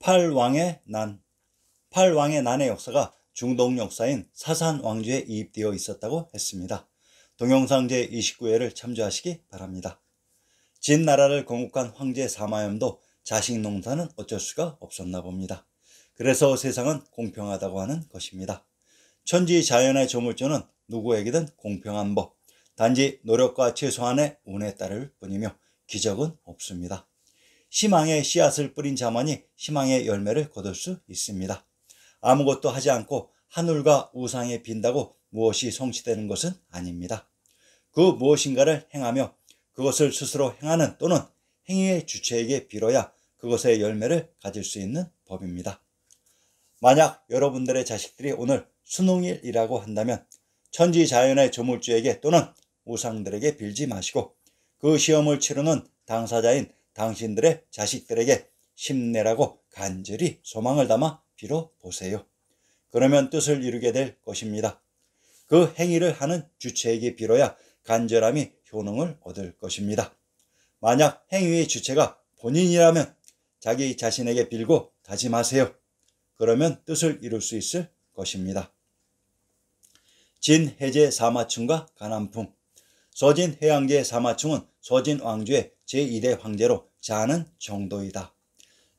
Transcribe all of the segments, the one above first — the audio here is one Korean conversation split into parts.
팔왕의 난. 팔왕의 난의 역사가 중동 역사인 사산 왕조에 이입되어 있었다고 했습니다. 동영상 제29회를 참조하시기 바랍니다. 진나라를 건국한 황제 사마염도 자식 농사는 어쩔 수가 없었나 봅니다. 그래서 세상은 공평하다고 하는 것입니다. 천지자연의 조물주는 누구에게든 공평한 법, 단지 노력과 최소한의 운에 따를 뿐이며 기적은 없습니다. 희망의 씨앗을 뿌린 자만이 희망의 열매를 거둘 수 있습니다. 아무것도 하지 않고 하늘과 우상에 빈다고 무엇이 성취되는 것은 아닙니다. 그 무엇인가를 행하며 그것을 스스로 행하는 또는 행위의 주체에게 빌어야 그것의 열매를 가질 수 있는 법입니다. 만약 여러분들의 자식들이 오늘 수능일이라고 한다면 천지자연의 조물주에게 또는 우상들에게 빌지 마시고 그 시험을 치르는 당사자인 당신들의 자식들에게 힘내라고 간절히 소망을 담아 빌어보세요. 그러면 뜻을 이루게 될 것입니다. 그 행위를 하는 주체에게 빌어야 간절함이 효능을 얻을 것입니다. 만약 행위의 주체가 본인이라면 자기 자신에게 빌고 다짐하세요. 그러면 뜻을 이룰 수 있을 것입니다. 진해제 사마충과 가난풍. 서진 해양제 사마충은 서진 왕조의 제2대 황제로 자는 정도이다.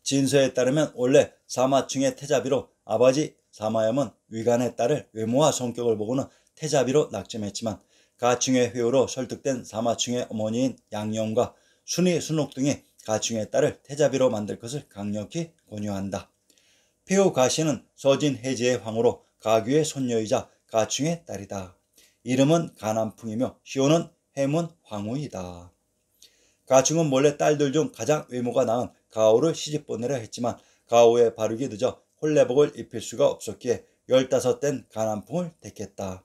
진서에 따르면 원래 사마충의 태자비로 아버지 사마염은 위간의 딸을 외모와 성격을 보고는 태자비로 낙점했지만 가충의 회유로 설득된 사마충의 어머니인 양념과 순이 순옥 등이 가충의 딸을 태자비로 만들 것을 강력히 권유한다. 폐후 가시는 서진 해제의 황후로 가규의 손녀이자 가충의 딸이다. 이름은 가난풍이며 시호는 해문 황후이다. 가충은 몰래 딸들 중 가장 외모가 나은 가오를 시집보내려 했지만 가오의 발육이 늦어 홀레복을 입힐 수가 없었기에 15된 가난풍을 택했다.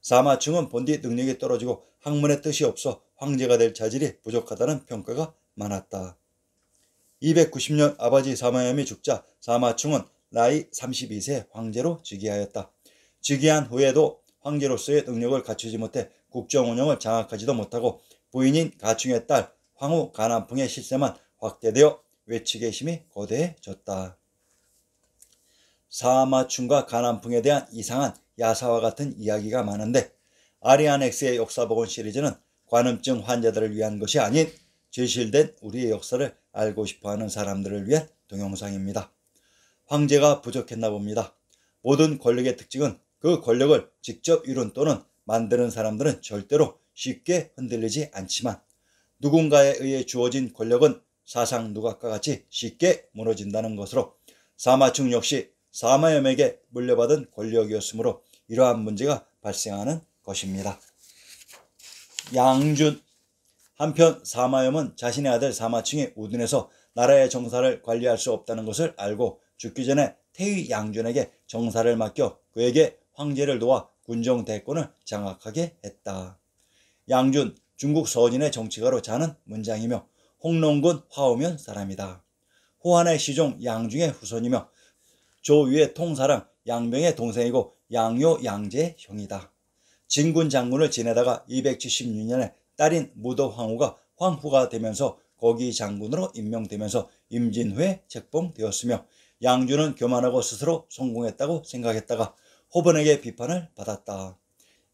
사마충은 본디 능력이 떨어지고 학문의 뜻이 없어 황제가 될 자질이 부족하다는 평가가 많았다. 290년 아버지 사마염이 죽자 사마충은 나이 32세 황제로 즉위하였다. 즉위한 후에도 황제로서의 능력을 갖추지 못해 국정 운영을 장악하지도 못하고 부인인 가충의 딸 황후 가난풍의 실세만 확대되어 외측의 힘이 거대해졌다. 사마충과 가난풍에 대한 이상한 야사와 같은 이야기가 많은데 아리아넥스의 역사복원 시리즈는 관음증 환자들을 위한 것이 아닌 제실된 우리의 역사를 알고 싶어하는 사람들을 위한 동영상입니다. 황제가 부족했나 봅니다. 모든 권력의 특징은 그 권력을 직접 이룬 또는 만드는 사람들은 절대로 쉽게 흔들리지 않지만 누군가에 의해 주어진 권력은 사상 누각과 같이 쉽게 무너진다는 것으로 사마충 역시 사마염에게 물려받은 권력이었으므로 이러한 문제가 발생하는 것입니다. 양준. 한편 사마염은 자신의 아들 사마충이 우둔해서 나라의 정사를 관리할 수 없다는 것을 알고 죽기 전에 태위 양준에게 정사를 맡겨 그에게 황제를 도와 군정 대권을 장악하게 했다. 양준, 중국 서진의 정치가로 자는 문장이며 홍농군 화오면 사람이다. 호한의 시종 양중의 후손이며 조위의 통사랑 양병의 동생이고 양요 양제의 형이다. 진군 장군을 지내다가 276년에 딸인 무도 황후가 황후가 되면서 거기 장군으로 임명되면서 임진 후에 책봉되었으며 양준은 교만하고 스스로 성공했다고 생각했다가 호번에게 비판을 받았다.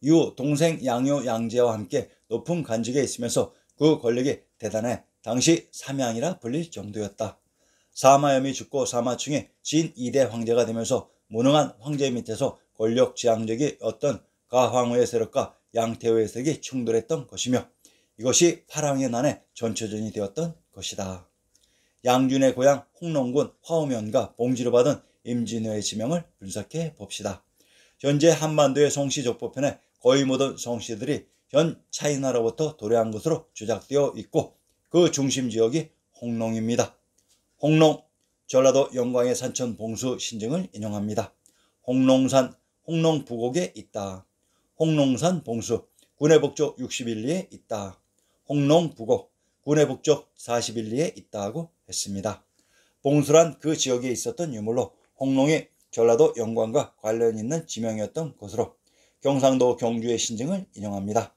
이후 동생 양요 양제와 함께 높은 관직에 있으면서 그 권력이 대단해 당시 삼양이라 불릴 정도였다. 사마염이 죽고 사마충이 진2대 황제가 되면서 무능한 황제 밑에서 권력 지향적이 어떤 가황후의 세력과 양태후의 세력이 충돌했던 것이며 이것이 팔왕의 난의 전초전이 되었던 것이다. 양준의 고향 홍농군 화오면과 봉지로 받은 임진왜의 지명을 분석해 봅시다. 현재 한반도의 성씨족보편에 거의 모든 성씨들이 현 차이나로부터 도래한 것으로 추적되어 있고 그 중심 지역이 홍농입니다. 홍농, 전라도 영광의 산천 봉수 신증을 인용합니다. 홍농산, 홍농부곡에 있다. 홍농산 봉수, 군의 북쪽 61리에 있다. 홍농부곡, 군의 북쪽 41리에 있다고 했습니다. 봉수란 그 지역에 있었던 유물로 홍농이 전라도 영광과 관련 있는 지명이었던 것으로 경상도 경주의 신증을 인용합니다.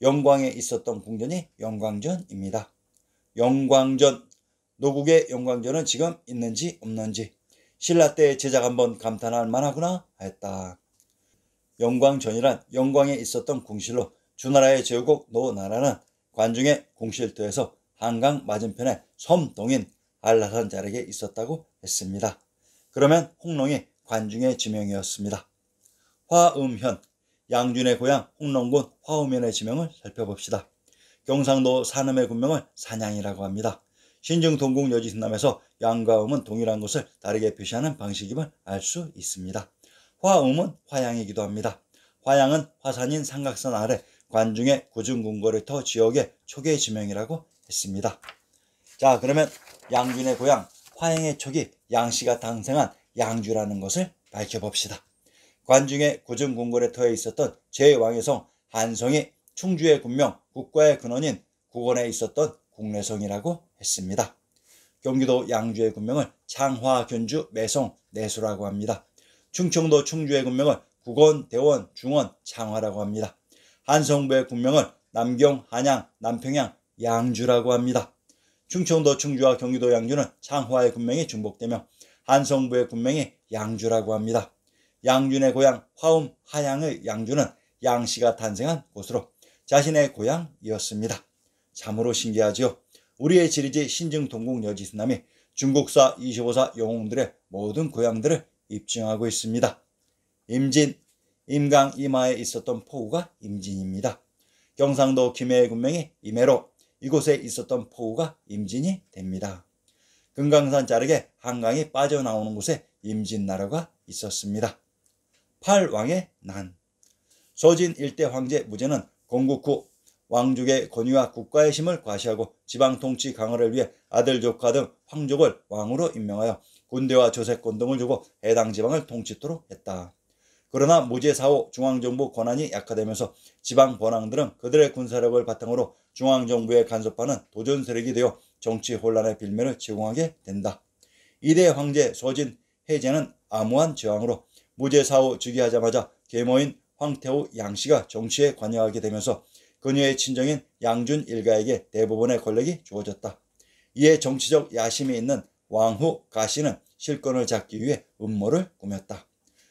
영광에 있었던 궁전이 영광전입니다. 영광전, 노국의 영광전은 지금 있는지 없는지 신라 때의 제작 한번 감탄할 만하구나 하였다. 영광전이란 영광에 있었던 궁실로 주나라의 제후국 노나라는 관중의 궁실터에서 한강 맞은편에 섬동인 한라산 자락에 있었다고 했습니다. 그러면 홍농이 관중의 지명이었습니다. 화음현, 양준의 고향 홍농군 화음현의 지명을 살펴봅시다. 경상도 산음의 군명을 산양이라고 합니다. 신증동국 여지승남에서 양과 음은 동일한 것을 다르게 표시하는 방식임을 알 수 있습니다. 화음은 화양이기도 합니다. 화양은 화산인 삼각산 아래 관중의 구중궁궐터 지역의 초계 지명이라고 했습니다. 자, 그러면 양준의 고향 화양의 촉이 양씨가 탄생한 양주라는 것을 밝혀봅시다. 관중의 구중궁궐터에 있었던 제 왕의 성 한성이 충주의 군명 국가의 근원인 국원에 있었던 국내성이라고 했습니다. 경기도 양주의 군명을 창화, 균주, 매성, 내수라고 합니다. 충청도 충주의 군명을 국원, 대원, 중원, 창화라고 합니다. 한성부의 군명을 남경, 한양, 남평양, 양주라고 합니다. 충청도 충주와 경기도 양주는 창화의 군명이 중복되며 한성부의 군명이 양주라고 합니다. 양준의 고향 화음 하양의 양주는 양씨가 탄생한 곳으로 자신의 고향이었습니다. 참으로 신기하지요. 우리의 지리지 신증동국 여지승남이 중국사 25사 영웅들의 모든 고향들을 입증하고 있습니다. 임진, 임강 이마에 있었던 포구가 임진입니다. 경상도 김해의 군명이 임해로 이곳에 있었던 포구가 임진이 됩니다. 금강산 자락에 한강이 빠져나오는 곳에 임진나라가 있었습니다. 팔왕의 난. 서진 일대 황제 무제는 건국 후 왕족의 권위와 국가의 힘을 과시하고 지방통치 강화를 위해 아들 조카 등 황족을 왕으로 임명하여 군대와 조세권 등을 주고 해당 지방을 통치토록 했다. 그러나 무제사후 중앙정부 권한이 약화되면서 지방 번왕들은 그들의 군사력을 바탕으로 중앙정부에 간섭하는 도전 세력이 되어 정치 혼란의 빌미를 제공하게 된다. 이대 황제 서진 해제는 암무한 저항으로 무제사후 즉위하자마자 계모인 황태후 양씨가 정치에 관여하게 되면서 그녀의 친정인 양준 일가에게 대부분의 권력이 주어졌다. 이에 정치적 야심이 있는 왕후 가씨는 실권을 잡기 위해 음모를 꾸몄다.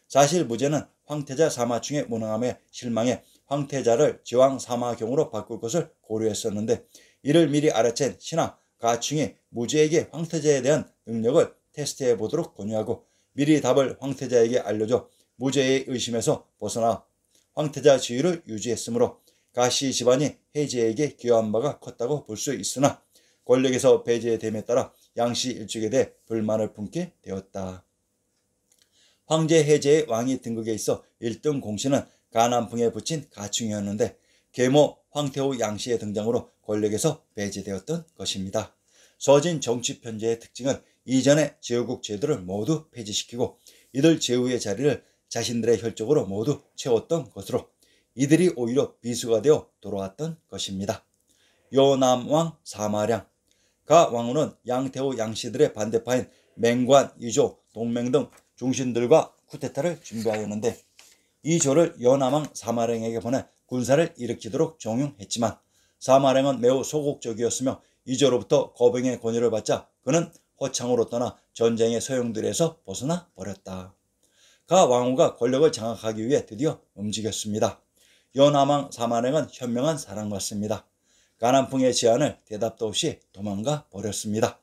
사실 무제는 황태자 사마충의 무능함에 실망해 황태자를 제왕 사마경으로 바꿀 것을 고려했었는데 이를 미리 알아챈 신하 가충이 무제에게 황태자에 대한 능력을 테스트해 보도록 권유하고 미리 답을 황태자에게 알려줘 무제의 의심에서 벗어나 황태자 지위를 유지했으므로 가씨 집안이 해제에게 기여한 바가 컸다고 볼 수 있으나 권력에서 배제됨에 따라 양씨 일족에 대해 불만을 품게 되었다. 황제 해제의 왕위 등극에 있어 1등 공신은 가남풍에 붙인 가충이었는데 계모 황태후 양씨의 등장으로 권력에서 배제되었던 것입니다. 서진 정치 편제의 특징은 이전의 제후국 제도를 모두 폐지시키고 이들 제후의 자리를 자신들의 혈족으로 모두 채웠던 것으로 이들이 오히려 비수가 되어 돌아왔던 것입니다. 요남왕 사마량. 가 왕후는 양태후 양씨들의 반대파인 맹관, 이조, 동맹 등 중신들과 쿠데타를 준비하였는데 이 조를 요남왕 사마량에게 보내 군사를 일으키도록 종용했지만 사마량은 매우 소극적이었으며 이조로부터 거병의 권유를 받자 그는 허창으로 떠나 전쟁의 소용들에서 벗어나 버렸다. 가 왕후가 권력을 장악하기 위해 드디어 움직였습니다. 요남왕 사마량은 현명한 사람 같습니다. 가남풍의 제안을 대답도 없이 도망가 버렸습니다.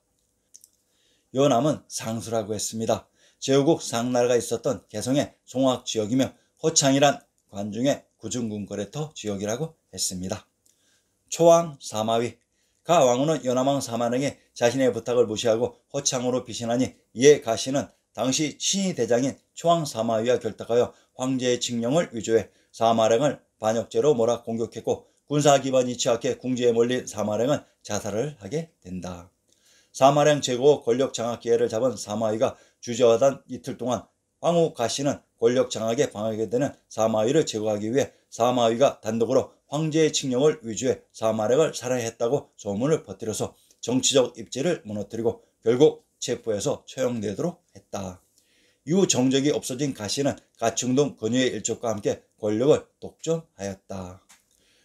요남은 상수라고 했습니다. 제후국 상나라가 있었던 개성의 송악지역이며 허창이란 관중의 구중군거래터 지역이라고 했습니다. 초왕 사마위. 가 왕후는 요남왕 사마량의 자신의 부탁을 무시하고 허창으로 피신하니 이에 가씨는 당시 친위 대장인 초왕 사마위와 결탁하여 황제의 칙령을 위조해 사마량을 반역죄로 몰아 공격했고 군사 기반이 취약해 궁지에 몰린 사마량은 자살을 하게 된다. 사마량 제거 후 권력 장악 기회를 잡은 사마위가 주저하던 이틀 동안 황후 가씨는 권력 장악에 방해하게 되는 사마위를 제거하기 위해 사마위가 단독으로 황제의 칙령을 위조해 사마량을 살해했다고 소문을 퍼뜨려서 정치적 입지를 무너뜨리고 결국 체포해서 처형되도록 했다. 이후 정적이 없어진 가씨는 가충동 근위의 일족과 함께 권력을 독점하였다.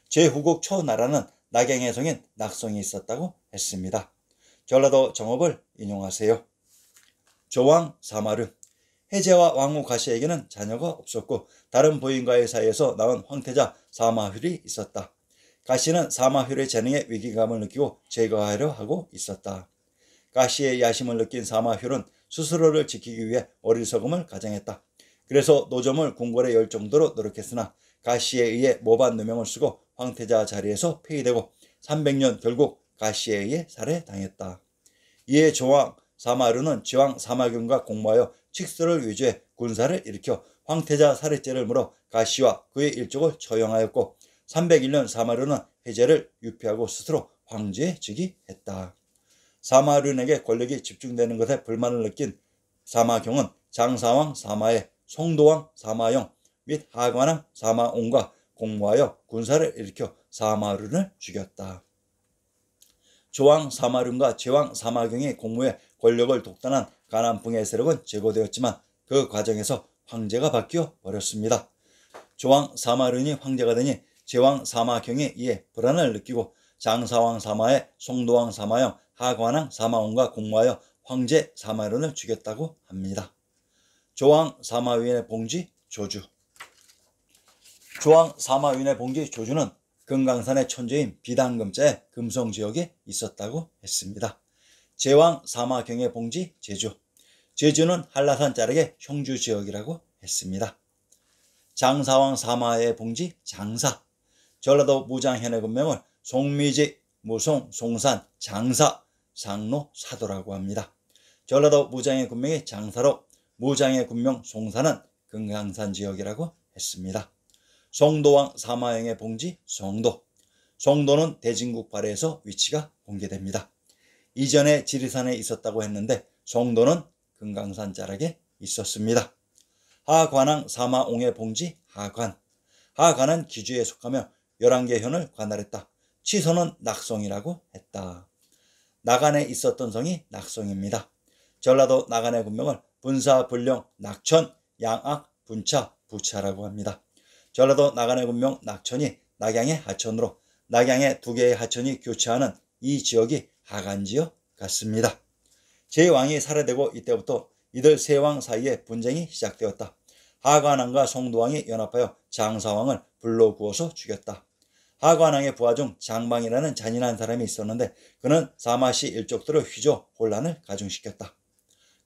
제후국 초나라는 낙양의 성인 낙성이 있었다고 했습니다. 전라도 정업을 인용하세요. 조왕 사마르. 해제와 왕후 가시에게는 자녀가 없었고 다른 부인과의 사이에서 낳은 황태자 사마휠이 있었다. 가시는 사마휠의 재능에 위기감을 느끼고 제거하려 하고 있었다. 가시의 야심을 느낀 사마휠은 스스로를 지키기 위해 어리석음을 가장했다. 그래서 노점을 궁궐에 열 정도로 노력했으나 가시에 의해 모반 누명을 쓰고 황태자 자리에서 폐위되고 300년 결국 가시에 의해 살해당했다. 이에 조왕 사마르는 지왕 사마경과 공모하여 칙서를 위조해 군사를 일으켜 황태자 살해죄를 물어 가시와 그의 일족을 처형하였고 301년 사마르는 해제를 유폐하고 스스로 황제에 즉위했다. 사마륜에게 권력이 집중되는 것에 불만을 느낀 사마경은 장사왕 사마의, 송도왕 사마영 및 하관왕 사마옹과 공모하여 군사를 일으켜 사마륜을 죽였다. 조왕 사마륜과 제왕 사마경의 공모에 권력을 독단한 가난풍의 세력은 제거되었지만 그 과정에서 황제가 바뀌어 버렸습니다. 조왕 사마륜이 황제가 되니 제왕 사마경에 의해 불안을 느끼고 장사왕 사마의, 송도왕 사마영, 하관왕 사마옹과 공모하여 황제 사마륜을 죽였다고 합니다. 조왕 사마윈의 봉지 조주. 조왕 사마윈의 봉지 조주는 금강산의 천주인 비단금자의 금성지역에 있었다고 했습니다. 제왕 사마경의 봉지 제주. 제주는 한라산 자락의 형주지역이라고 했습니다. 장사왕 사마의 봉지 장사. 전라도 무장현의 군명을 송미지, 무송, 송산, 장사, 상로, 사도라고 합니다. 전라도 무장의 군명이 장사로 무장의 군명 송산은 금강산 지역이라고 했습니다. 송도왕 사마영의 봉지 송도. 송도는 대진국 발해에서 위치가 공개됩니다. 이전에 지리산에 있었다고 했는데 송도는 금강산 자락에 있었습니다. 하관왕 사마옹의 봉지 하관. 하관은 기주에 속하며 11개 현을 관할했다. 치소는 낙성이라고 했다. 나간에 있었던 성이 낙성입니다. 전라도 나간의 군명을 분사, 불령, 낙천, 양악, 분차, 부차라고 합니다. 전라도 나간의 군명 낙천이 낙양의 하천으로 낙양의 2개의 하천이 교차하는 이 지역이 하간지역 같습니다. 제왕이 살해되고 이때부터 이들 세 왕 사이에 분쟁이 시작되었다. 하관왕과 송도왕이 연합하여 장사왕을 불로 구워서 죽였다. 하관왕의 부하 중 장방이라는 잔인한 사람이 있었는데 그는 사마씨 일족들을 휘저 혼란을 가중시켰다.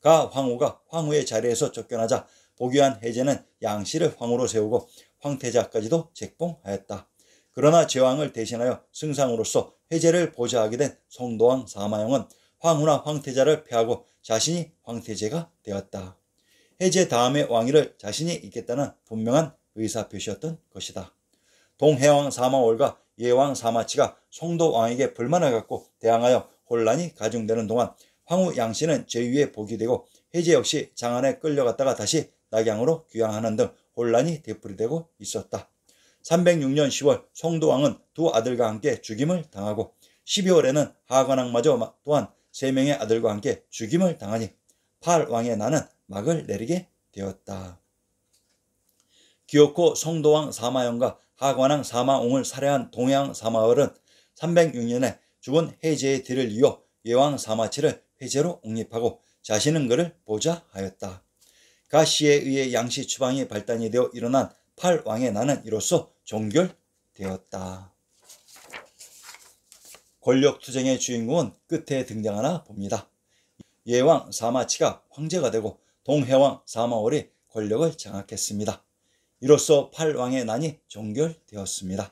가 황후가 황후의 자리에서 쫓겨나자 복위한 해제는 양씨를 황후로 세우고 황태자까지도 책봉하였다. 그러나 제왕을 대신하여 승상으로서 해제를 보좌하게 된 송도왕 사마영은 황후나 황태자를 패하고 자신이 황태제가 되었다. 해제 다음의 왕위를 자신이 잇겠다는 분명한 의사표시였던 것이다. 동해왕 사마올과 예왕 사마치가 송도왕에게 불만을 갖고 대항하여 혼란이 가중되는 동안 황후 양씨는 제위에 복이 되고 해제 역시 장안에 끌려갔다가 다시 낙양으로 귀향하는 등 혼란이 되풀이되고 있었다. 306년 10월 송도왕은 두 아들과 함께 죽임을 당하고 12월에는 하관왕마저 또한 3명의 아들과 함께 죽임을 당하니 8왕의 난은 막을 내리게 되었다. 기어코 송도왕 사마영과 하관왕 사마옹을 살해한 동해왕 사마월은 306년에 죽은 해제의 뒤를 이어 예왕 사마치를 해제로 옹립하고 자신은 그를 보좌하였다. 가시에 의해 양씨 추방이 발단이 되어 일어난 8왕의 난은 이로써 종결되었다. 권력투쟁의 주인공은 끝에 등장하나 봅니다. 예왕 사마치가 황제가 되고 동해왕 사마월이 권력을 장악했습니다. 이로써 8왕의 난이 종결되었습니다.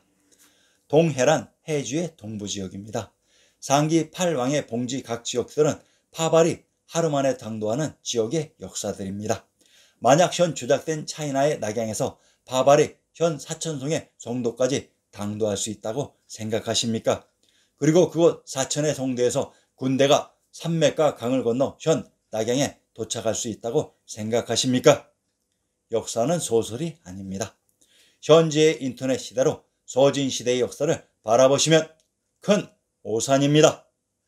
동해란 해주의 동부지역입니다. 상기 8왕의 봉지 각 지역들은 파발이 하루 만에 당도하는 지역의 역사들입니다. 만약 현 조작된 차이나의 낙양에서 파발이 현 사천송의 송도까지 당도할 수 있다고 생각하십니까? 그리고 그곳 사천의 송도에서 군대가 산맥과 강을 건너 현 낙양에 도착할 수 있다고 생각하십니까? 역사는 소설이 아닙니다. 현재의 인터넷 시대로 서진시대의 역사를 바라보시면 큰 오산입니다.